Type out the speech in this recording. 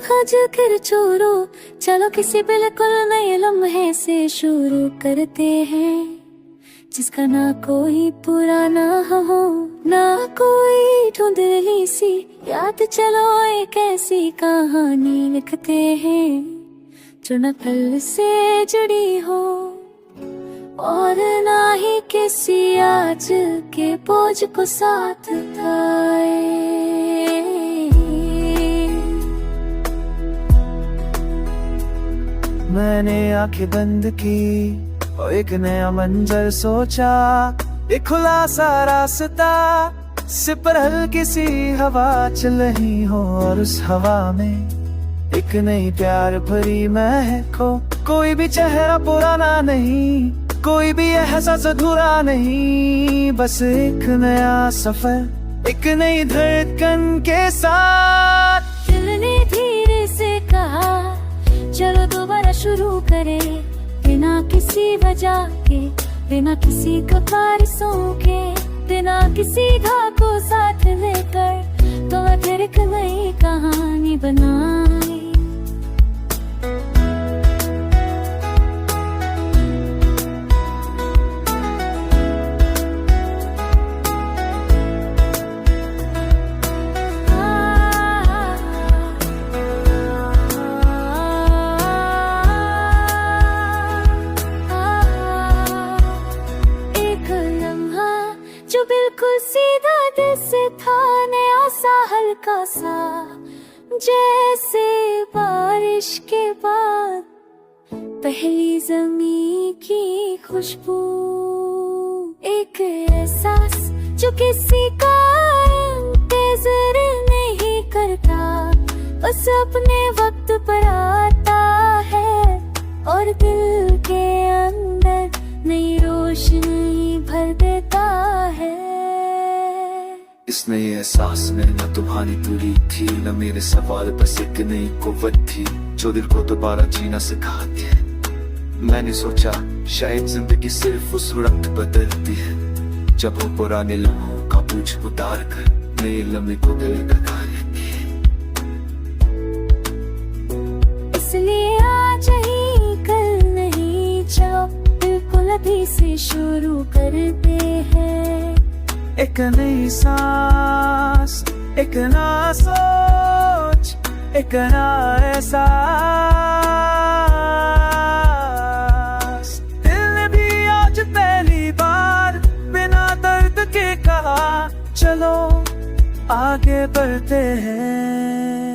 खोज कर छोड़ो, चलो किसी बिल्कुल नए लम्हे से शुरू करते हैं, जिसका ना कोई पुराना हो ना कोई धुंधली सी याद। चलो एक ऐसी कहानी लिखते हैं जो न कल से जुड़ी हो और ना ही किसी आज के बोझ को साथ उठाए। मैंने आंखें बंद की और एक नया मंजर सोचा, एक खुला सा रास्ता सिर पर हल्की सी हवा चल रही हो और उस हवा में एक नई प्यार भरी महक हो। कोई भी चेहरा पुराना नहीं, कोई भी एहसास अधूरा नहीं, बस एक नया सफर एक नई धड़कन के साथ। दिल ने धीरे से कहा चलो दोबारा शुरू करें, बिना किसी वजह के, बिना किसी कपारिसों के, बिना किसी घाव को साथ लेकर, तो मैं फिर एक नई कहानी बनाई। जो बिल्कुल सीधा दिल से था, नया सा हल्का सा, जैसे बारिश के बाद पहली ज़मीं की खुशबू। एक एहसास जो किसी का इंतज़ार नहीं करता, बस अपने वक्त पर आता है और दिल के अंदर नई रोशनी भर देता है। इस नए एहसास में न तुम्हारी दूरी थी, न मेरे सवाल, बस एक नई कुव्वत थी जो दिल को दोबारा जीना सिखाती है। मैंने सोचा शायद जिंदगी सिर्फ उस वक्त बदलती है जब वो पुराने लम्हों का बोझ उतार कर नए लम्हे को दिल लगा लेती है। इसलिए आज ही कल नहीं, चलो बिल्कुल अभी से शुरू करते हैं। एक नई सांस, एक नया सोच, एक नया एहसास। दिल ने भी आज पहली बार बिना दर्द के कहा चलो आगे बढ़ते हैं।